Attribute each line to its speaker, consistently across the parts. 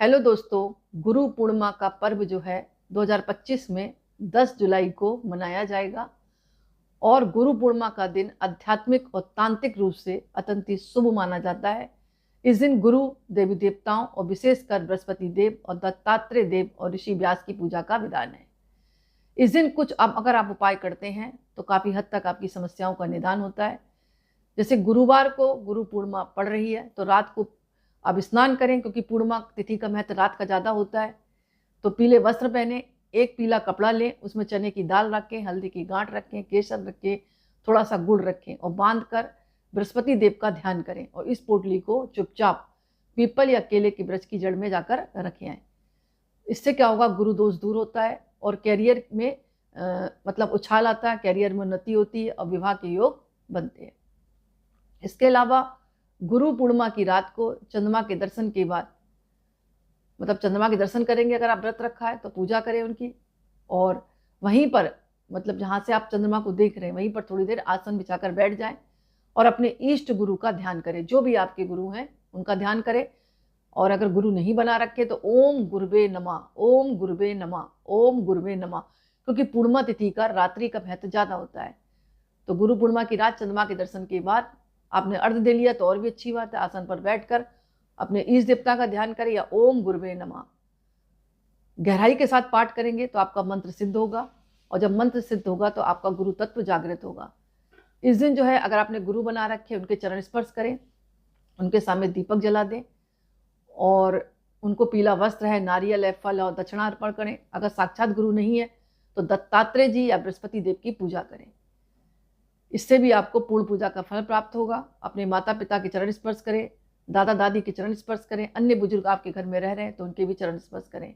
Speaker 1: Hello दोस्तों, गुरु पूर्णिमा का पर्व जो है 2025 में 10 जुलाई को मनाया जाएगा। और गुरु पूर्णिमा का दिन आध्यात्मिक और तांत्रिक रूप से अत्यंत ही शुभ माना जाता है। इस दिन गुरु देवी देवताओं और विशेषकर बृहस्पति देव और दत्तात्रेय देव और ऋषि व्यास की पूजा का विधान है। इस दिन कुछ अब अगर आप उपाय करते हैं तो काफी हद तक आपकी समस्याओं का निदान होता है। जैसे गुरुवार को गुरु पूर्णिमा पड़ रही है तो रात को आप स्नान करें, क्योंकि पूर्णिमा तिथि का महत्व रात का ज़्यादा होता है। तो पीले वस्त्र पहने, एक पीला कपड़ा लें, उसमें चने की दाल रखें, हल्दी की गांठ रखें, केसर रखें, थोड़ा सा गुड़ रखें और बांध कर बृहस्पति देव का ध्यान करें और इस पोटली को चुपचाप पीपल या केले के वृक्ष की जड़ में जाकर रखें आए। इससे क्या होगा, गुरु दोष दूर होता है और कैरियर में मतलब उछाल आता है, कैरियर में उन्नति होती है और विवाह के योग बनते हैं। इसके अलावा गुरु पूर्णिमा की रात को चंद्रमा के दर्शन के बाद, मतलब चंद्रमा के दर्शन करेंगे, अगर आप व्रत रखा है तो पूजा करें उनकी, और वहीं पर मतलब जहाँ से आप चंद्रमा को देख रहे हैं वहीं पर थोड़ी देर आसन बिछाकर बैठ जाएं और अपने इष्ट गुरु का ध्यान करें। जो भी आपके गुरु हैं उनका ध्यान करें। और अगर गुरु नहीं बना रखे तो ओम गुरुवे नमः, ओम गुरुवे नमः, ओम गुरुवे नमः, क्योंकि पूर्णिमा तिथि का रात्रि का महत्व ज्यादा होता है। तो गुरु पूर्णिमा की रात चंद्रमा के दर्शन के बाद आपने अर्घ दे लिया तो और भी अच्छी बात है। आसन पर बैठकर अपने ईश देवता का ध्यान करें या ओम गुरुवे नमः गहराई के साथ पाठ करेंगे तो आपका मंत्र सिद्ध होगा, और जब मंत्र सिद्ध होगा तो आपका गुरु तत्व जागृत होगा। इस दिन जो है, अगर आपने गुरु बना रखे उनके चरण स्पर्श करें, उनके सामने दीपक जला दें और उनको पीला वस्त्र है, नारियल है, फल और दक्षिणा अर्पण करें। अगर साक्षात गुरु नहीं है तो दत्तात्रेय जी या बृहस्पति देव की पूजा करें। इससे भी आपको पूर्ण पूजा का फल प्राप्त होगा। अपने माता पिता के चरण स्पर्श करें, दादा दादी के चरण स्पर्श करें, अन्य बुजुर्ग आपके घर में रह रहे हैं तो उनके भी चरण स्पर्श करें।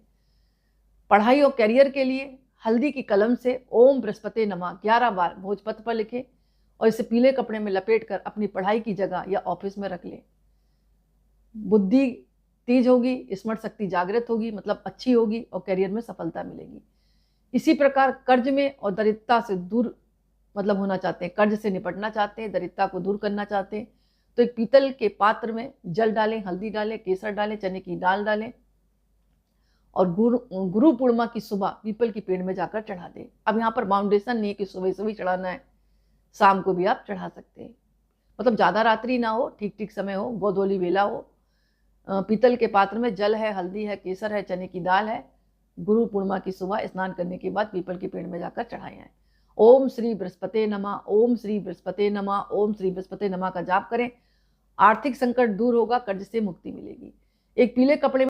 Speaker 1: पढ़ाई और कैरियर के लिए हल्दी की कलम से ओम बृहस्पति नमः 11 बार भोजपत्र पर लिखें और इसे पीले कपड़े में लपेट कर अपनी पढ़ाई की जगह या ऑफिस में रख लें। बुद्धि तेज होगी, स्मरण शक्ति जागृत होगी, मतलब अच्छी होगी और कैरियर में सफलता मिलेगी। इसी प्रकार कर्ज में और दरिद्रता से दूर मतलब होना चाहते हैं, कर्ज से निपटना चाहते हैं, दरिद्रता को दूर करना चाहते हैं, तो एक पीतल के पात्र में जल डालें, हल्दी डालें, केसर डालें, चने की दाल डालें और गुरु पूर्णिमा की सुबह पीपल की पेड़ में जाकर चढ़ा दें। अब यहाँ पर बाउंडेशन नहीं है कि सुबह सुबह चढ़ाना है, शाम को भी आप चढ़ा सकते हैं। मतलब ज़्यादा रात्रि ना हो, ठीक ठीक समय हो, गोधूली वेला हो। पीतल के पात्र में जल है, हल्दी है, केसर है, चने की दाल है। गुरु पूर्णिमा की सुबह स्नान करने के बाद पीपल के पेड़ में जाकर चढ़ाए हैं। ओम श्री बृहस्पति नमः, ओम श्री बृहस्पति नमः, ओम श्री बृहस्पति नमः का जाप करें। आर्थिक संकट दूर होगा, कर्ज से मुक्ति मिलेगी। एक पीले कपड़े